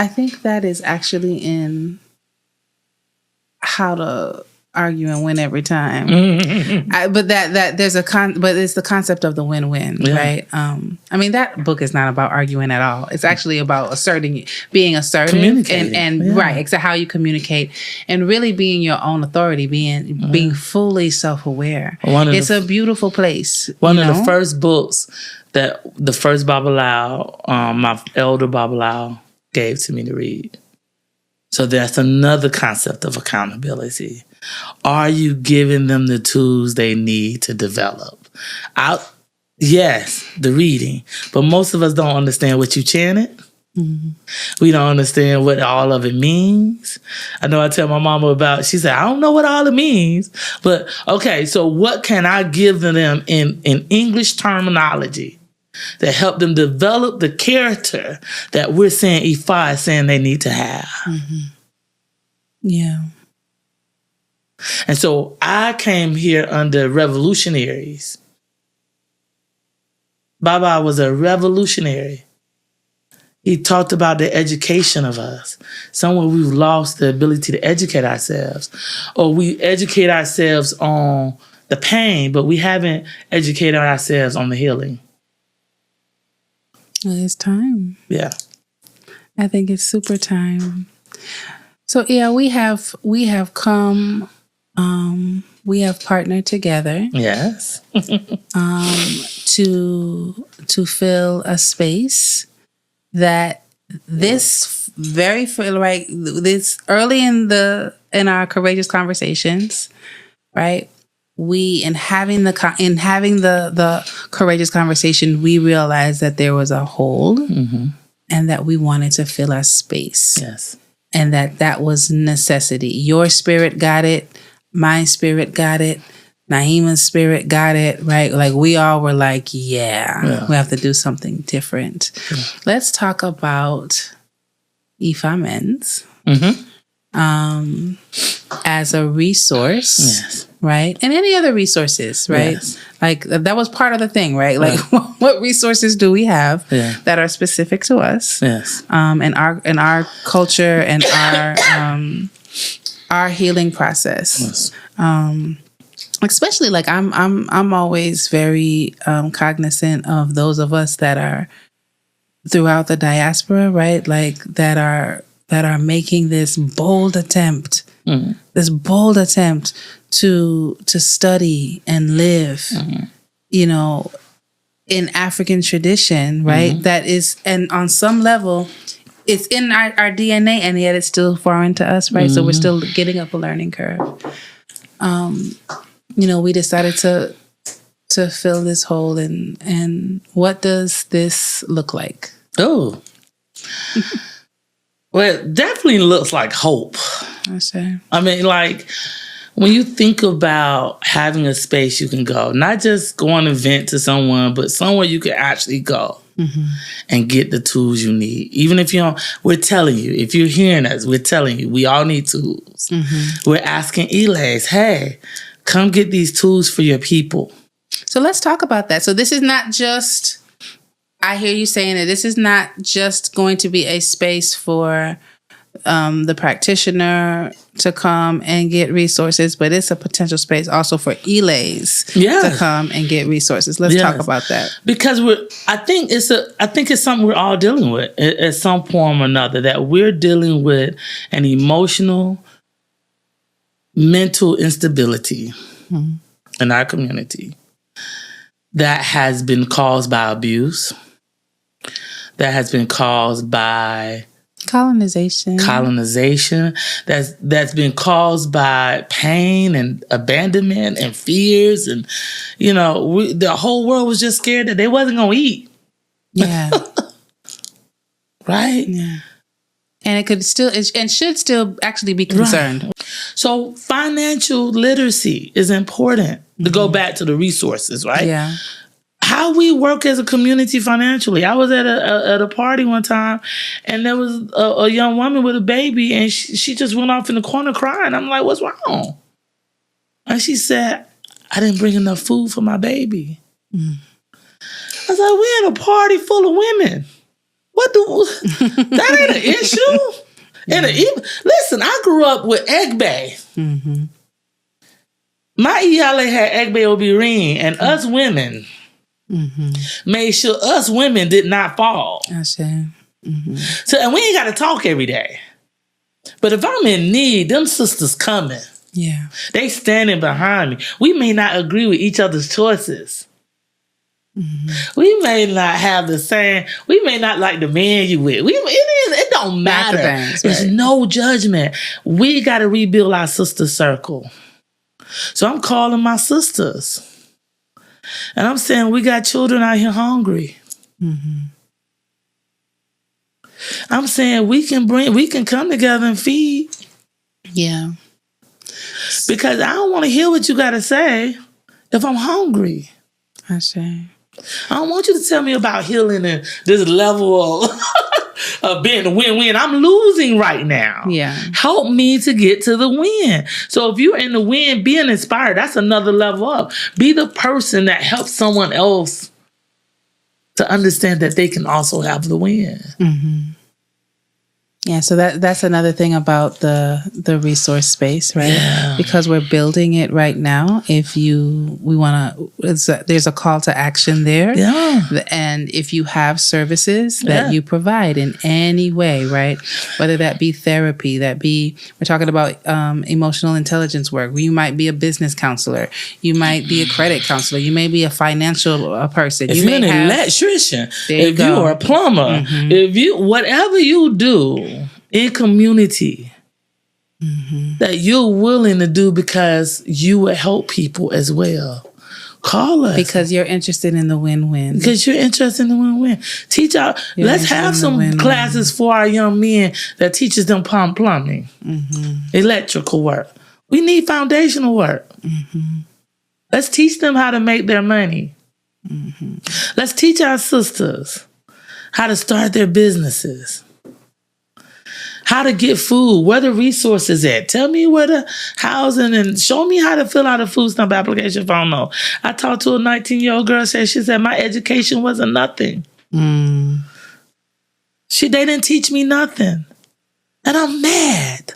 I think that is actually in how to argue and win every time. But there's but it's the concept of the win-win, right? I mean, that book is not about arguing at all. It's actually about being assertive and right, exactly how you communicate and really being your own authority, being fully self-aware. It's a beautiful place. One of the first books that the first Babalawo, my elder Babalawo gave to me to read. So that's another concept of accountability. Are you giving them the tools they need to develop? Yes, the reading. But most of us don't understand what you chanted. Mm-hmm. We don't understand what all of it means. I know I tell my mama she said, I don't know what all it means. But okay, so what can I give them in English terminology that help them develop the character that we're saying Ifa is saying they need to have? Mm-hmm. Yeah. And so I came here under revolutionaries. Baba was a revolutionary. He talked about the education of us. Somewhere we've lost the ability to educate ourselves. Or we educate ourselves on the pain, but we haven't educated ourselves on the healing. It's time. Yeah. I think it's super time. So yeah, we have come, we have partnered together. Yes. to fill a space that this early in our courageous conversations, right? In having the courageous conversation, we realized that there was a hole, and that we wanted to fill our space. Yes. And that was necessity. Your spirit got it. My spirit got it. Naima's spirit got it, right? Like we all were like, we have to do something different. Yeah. Let's talk about Ifa Men's as a resource, right? And any other resources, right? Yes. Like that was part of the thing, right? Like what resources do we have that are specific to us? Yes. And our culture and our healing process. Yes. Especially like I'm always very cognizant of those of us that are throughout the diaspora, right? Like that are making this bold attempt to study and live, in African tradition, right? That is, and on some level, it's in our DNA, and yet it's still foreign to us, right? So we're still getting up a learning curve. We decided to fill this hole, and what does this look like? Oh, well, it definitely looks like hope. I say. I mean, like when you think about having a space you can go, not just going to vent to someone, but somewhere you can actually go and get the tools you need. Even if you don't, we're telling you, if you're hearing us, we're telling you, we all need tools. We're asking Ilays, hey, come get these tools for your people. So let's talk about that. So this is not just, I hear you saying that this is not just going to be a space for the practitioner to come and get resources, but it's a potential space also for Ilays to come and get resources. Let's talk about that. Because I think it's something we're all dealing with at some form or another, that we're dealing with an emotional, mental instability in our community that has been caused by abuse, that has been caused by Colonization that's been caused by pain and abandonment and fears, and the whole world was just scared that they wasn't gonna eat. Yeah. Right. Yeah. And it could still and should still actually be concerned. Right. So financial literacy is important to go back to the resources, right? Yeah. How we work as a community financially. I was at a party one time, and there was a young woman with a baby, and she just went off in the corner crying. I'm like, what's wrong? And she said, I didn't bring enough food for my baby. I was like, we're in a party full of women. That ain't an issue. Listen, I grew up with egg bay. Mm-hmm. My Iyalode had egg bay obirin, and us women made sure us women did not fall. I see. Mm-hmm. So, and we ain't got to talk every day. But if I'm in need, them sisters coming. Yeah. They standing behind me. We may not agree with each other's choices. Mm-hmm. We may not have the same. We may not like the man you with. It don't matter. Things, There's no judgment. We got to rebuild our sister circle. So I'm calling my sisters, and I'm saying we got children out here hungry. Mm-hmm. I'm saying we can come together and feed. Yeah. Because I don't want to hear what you got to say if I'm hungry. I see. I don't want you to tell me about healing and this level of being a win-win. I'm losing right now. Yeah. Help me to get to the win. So if you're in the win, being inspired, that's another level up. Be the person that helps someone else to understand that they can also have the win. Mm-hmm. Yeah, so that's another thing about the resource space, right? Yeah. Because we're building it right now. There's a call to action there. Yeah. And if you have services that you provide in any way, right? Whether that be therapy, we're talking about emotional intelligence work. You might be a business counselor. You might be a credit counselor. You may be a financial person. If you're an electrician, if you're a plumber, if you, whatever you do in community that you're willing to do because you will help people as well, call us. Because you're interested in the win-win. Because you're interested in the win-win. Let's have some classes for our young men that teaches them plumbing, electrical work. We need foundational work. Let's teach them how to make their money. Let's teach our sisters how to start their businesses. How to get food, where the resources at. Tell me where the housing, and show me how to fill out a food stamp application if I don't know. I talked to a 19-year-old girl, she said, my education wasn't nothing. They didn't teach me nothing. And I'm mad.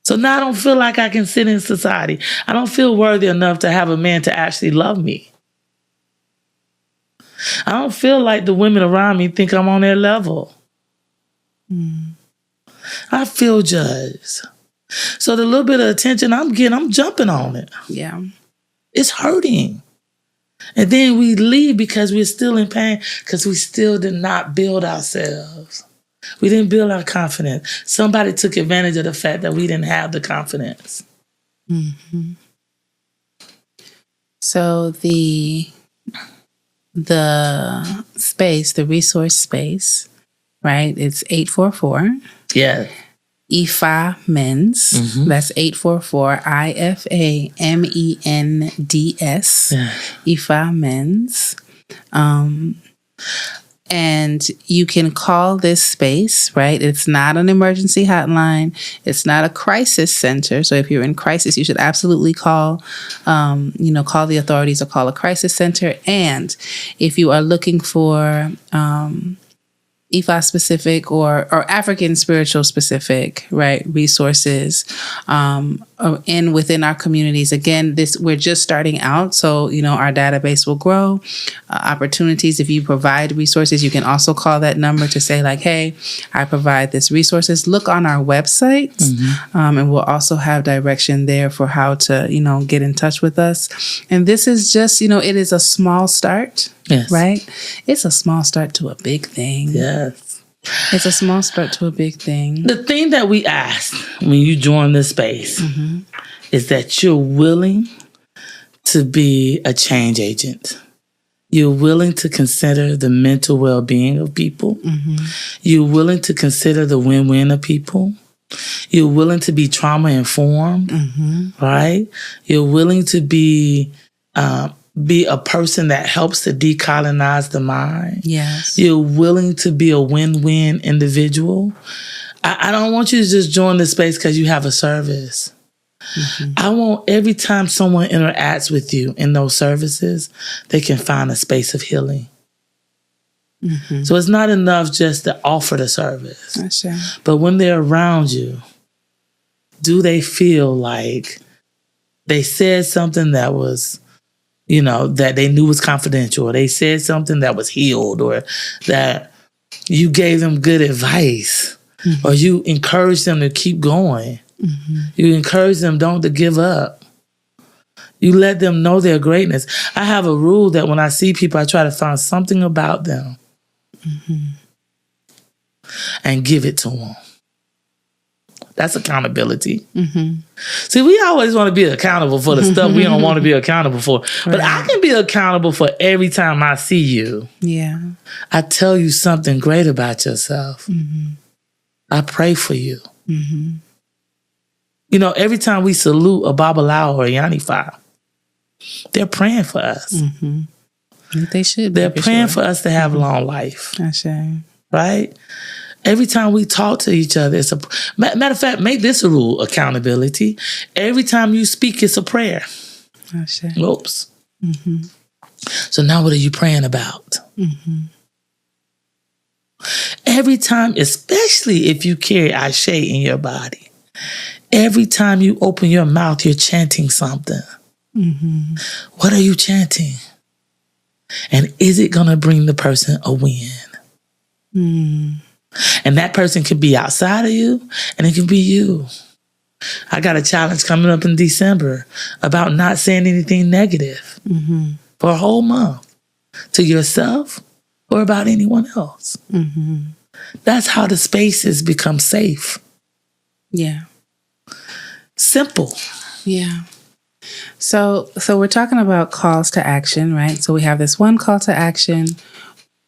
So now I don't feel like I can sit in society. I don't feel worthy enough to have a man to actually love me. I don't feel like the women around me think I'm on their level. I feel judged. So the little bit of attention I'm getting, I'm jumping on it. Yeah. It's hurting. And then we leave because we're still in pain because we still did not build ourselves. We didn't build our confidence. Somebody took advantage of the fact that we didn't have the confidence. So the space, the resource space, right? It's 844. Yeah. IFA Men's. That's 844 IFAMENDS. Yeah. IFA Men's. And you can call this space, right? It's not an emergency hotline. It's not a crisis center. So if you're in crisis, you should absolutely call the authorities or call a crisis center. And if you are looking for IFA specific or African spiritual specific, right, resources, within our communities. Again, we're just starting out, so our database will grow. Opportunities, if you provide resources, you can also call that number to say like, hey, I provide this resources. Look on our website, and we'll also have direction there for how to get in touch with us. And this is just it is a small start. Yes. Right? It's a small start to a big thing. Yes. It's a small start to a big thing. The thing that we ask when you join this space is that you're willing to be a change agent. You're willing to consider the mental well-being of people. You're willing to consider the win-win of people. You're willing to be trauma-informed, right? You're willing to be a person that helps to decolonize the mind. Yes. You're willing to be a win-win individual. I don't want you to just join this space because you have a service. I want every time someone interacts with you in those services, they can find a space of healing. So it's not enough just to offer the service. That's right. But when they're around you, do they feel like they said something that was that they knew was confidential, or they said something that was healed, or that you gave them good advice, or you encouraged them to keep going. You encourage them don't to give up. You let them know their greatness. I have a rule that when I see people, I try to find something about them and give it to them. That's accountability. See, we always want to be accountable for the stuff we don't want to be accountable for. But I can be accountable for every time I see you. Yeah. I tell you something great about yourself. I pray for you. Every time we salute a Babalawo or a Yanifa, they're praying for us. They should. They're praying for us to have long life. That's right. Right? Every time we talk to each other, it's a matter of fact, make this a rule, accountability. Every time you speak, it's a prayer. That's right. Oops. So now what are you praying about? Every time, especially if you carry Ashe in your body, every time you open your mouth, you're chanting something. What are you chanting? And is it going to bring the person a win? And that person can be outside of you, and it can be you. I got a challenge coming up in December about not saying anything negative for a whole month to yourself or about anyone else. That's how the spaces become safe. Yeah. Simple. Yeah. So we're talking about calls to action, right? So we have this one call to action.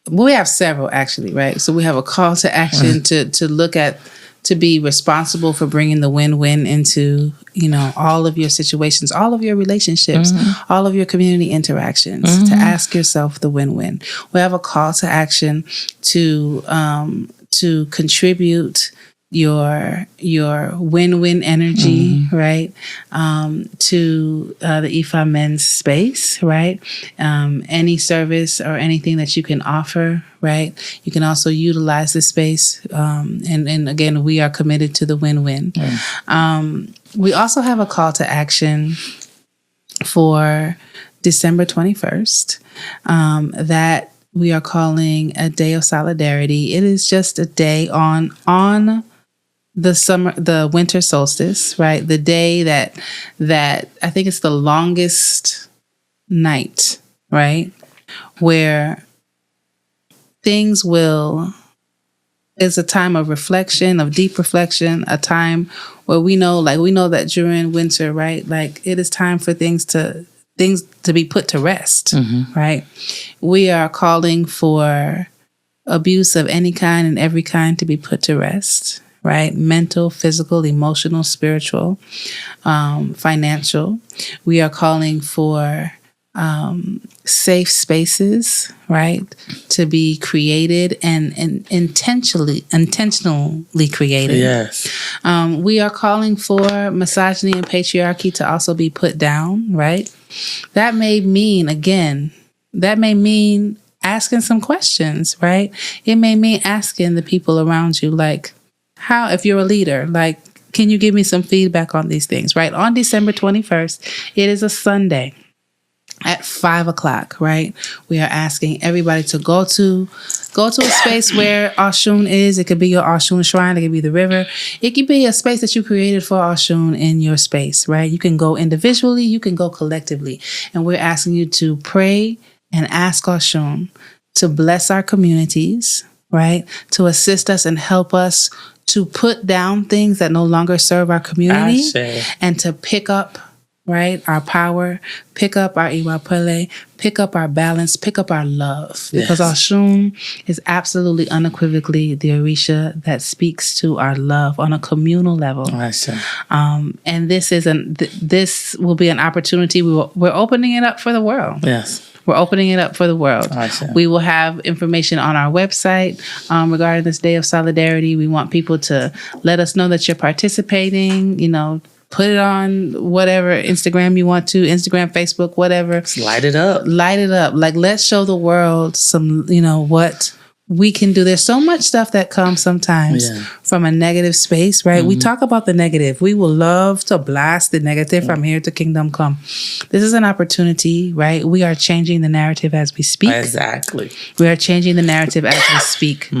Well, we have several actually, right? So we have a call to action to look at, to be responsible for bringing the win-win into, all of your situations, all of your relationships, all of your community interactions, to ask yourself the win-win. We have a call to action to contribute your win-win energy, right? To the IFA men's space, right? Any service or anything that you can offer, right? You can also utilize the space. And again, we are committed to the win-win. We also have a call to action for December 21st that we are calling a day of solidarity. It is just a day on the winter solstice, right? The day that I think it's the longest night, right? Where things it's a time of reflection, of deep reflection, a time where we know that during winter, right? Like it is time for things to be put to rest, right? We are calling for abuse of any kind and every kind to be put to rest, right? Mental, physical, emotional, spiritual, financial. We are calling for safe spaces, right, to be created and intentionally created. Yes. We are calling for misogyny and patriarchy to also be put down, right? That may mean asking some questions, right? It may mean asking the people around you, like, how, if you're a leader, like, Can you give me some feedback on these things, right? On December 21st, it is a Sunday at 5:00, right? We are asking everybody to go to a space where Oshun is. It could be your Oshun shrine. It could be the river. It could be a space that you created for Oshun in your space, right? You can go individually. You can go collectively. And we're asking you to pray and ask Oshun to bless our communities, right? To assist us and help us to put down things that no longer serve our community and to pick up, right, our power, pick up our Iwapele, pick up our balance, pick up our love. Because Oshun is absolutely unequivocally the Orisha that speaks to our love on a communal level. And this will be an opportunity. We're opening it up for the world. Yes. We're opening it up for the world. We will have information on our website regarding this Day of Solidarity. We want people to let us know that you're participating, put it on whatever Instagram you want to, Instagram, Facebook, whatever. Just light it up. Light it up. Like, let's show the world some, what we can do. There's so much stuff that comes sometimes from a negative space, right? We talk about the negative. We will love to blast the negative from here to kingdom come. This is an opportunity, right? We are changing the narrative as we speak. Exactly. We are changing the narrative as we speak.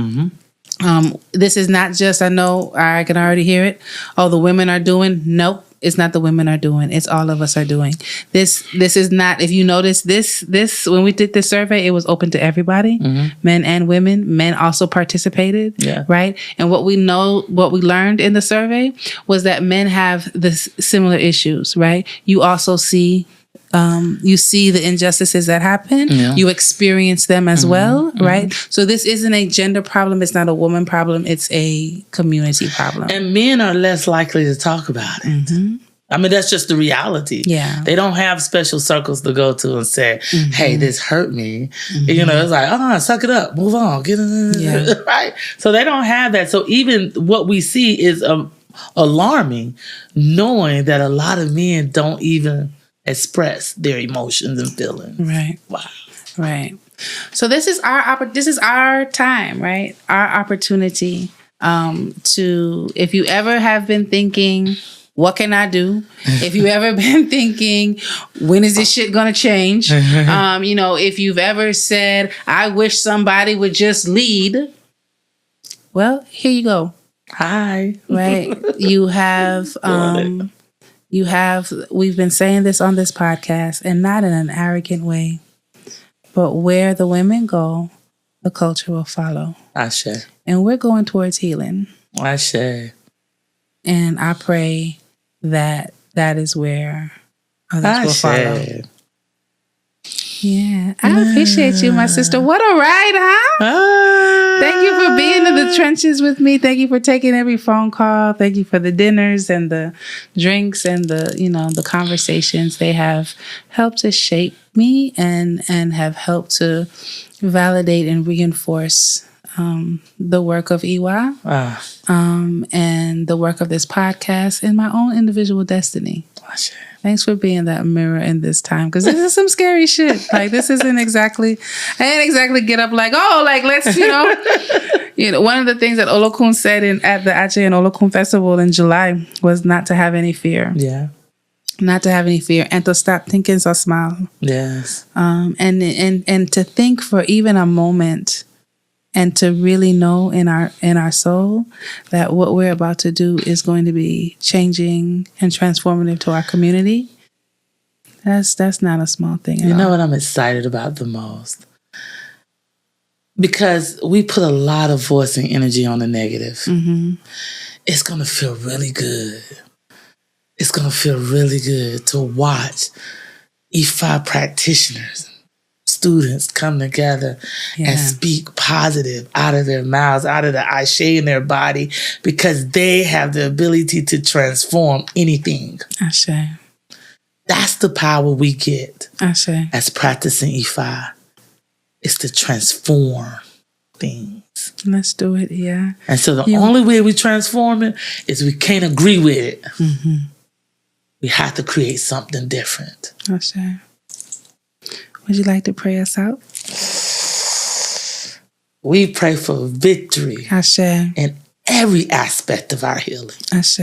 This is not just, I know I can already hear it. Oh, the women are doing. Nope. It's not the women are doing. It's all of us are doing. This is not, if you notice this, when we did this survey, it was open to everybody, men and women. Men also participated, right? And what we learned in the survey was that men have this similar issues, right? You also see the injustices that happen. You experience them as well, right? So this isn't a gender problem. It's not a woman problem. It's a community problem. And men are less likely to talk about it. I mean, that's just the reality. They don't have special circles to go to and say, hey, this hurt me. It's like, suck it up, move on, get it, right? So they don't have that. So even what we see is alarming, knowing that a lot of men don't even express their emotions and feelings. Right. Wow. Right. So this is our time, right? Our opportunity to, if you ever have been thinking, what can I do? If you ever been thinking, when is this shit gonna change? If you've ever said, I wish somebody would just lead. Well, here you go. Hi. Right. We've been saying this on this podcast, and not in an arrogant way, but where the women go, the culture will follow. Ashe. And we're going towards healing. Ashe. And I pray that is where others will follow. Yeah. I appreciate you, my sister. What a ride, huh? Thank you for being in the trenches with me. Thank you for taking every phone call. Thank you for the dinners and the drinks and the conversations. They have helped to shape me and have helped to validate and reinforce the work of Iwa and the work of this podcast and my own individual destiny. Thanks for being that mirror in this time, because this is some scary shit. Like, this isn't exactly, I didn't exactly get up like, let's, one of the things that Olokun said at the Ache and Olokun Festival in July was not to have any fear. Yeah. Not to have any fear, and to stop thinking so smile. Yes. And to think for even a moment, and to really know in our soul that what we're about to do is going to be changing and transformative to our community. That's not a small thing. You know what I'm excited about the most? Because we put a lot of voice and energy on the negative. It's going to feel really good. It's going to feel really good to watch Ifa practitioners, students come together and speak positive out of their mouths, out of the Ashe in their body, because they have the ability to transform anything. Ashe. That's the power we get Ashe. as practicing Ifa. It's to transform things. Let's do it, yeah. And so the only way we transform it is we can't agree with it. We have to create something different. Ashe. Would you like to pray us out? We pray for victory Ashe. in every aspect of our healing. Ashe.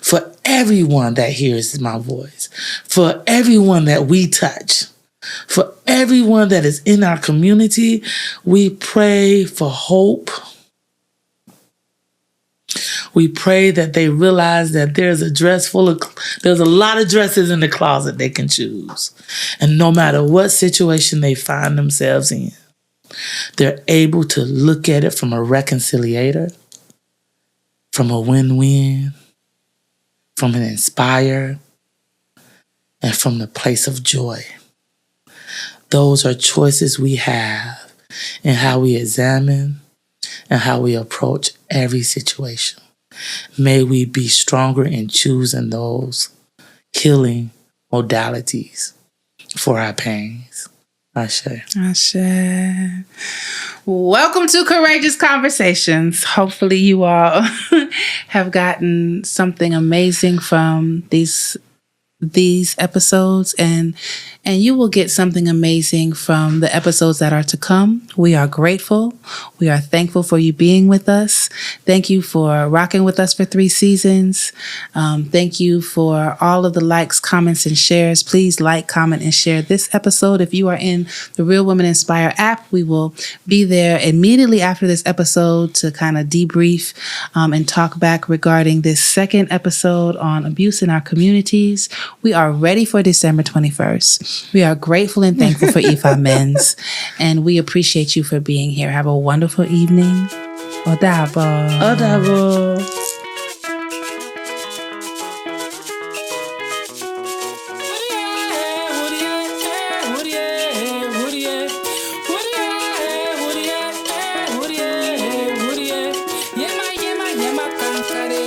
For everyone that hears my voice, for everyone that we touch, for everyone that is in our community, we pray for hope. We pray that they realize that there's a lot of dresses in the closet they can choose. And no matter what situation they find themselves in, they're able to look at it from a reconciliator, from a win-win, from an inspire, and from the place of joy. Those are choices we have in how we examine and how we approach every situation. May we be stronger in choosing those healing modalities for our pains. Ashe. Ashe. Welcome to Courageous Conversations. Hopefully you all have gotten something amazing from these episodes, and you will get something amazing from the episodes that are to come. We are grateful. We are thankful for you being with us. Thank you for rocking with us for 3 seasons. Thank you for all of the likes, comments, and shares. Please like, comment, and share this episode. If you are in the Real Women Inspire app, we will be there immediately after this episode to kind of debrief and talk back regarding this second episode on abuse in our communities. We are ready for December 21st. We are grateful and thankful for Ifa Men's, and we appreciate you for being here. Have a wonderful evening. Odabo. Odabo. Yema, yema, yema, kankare.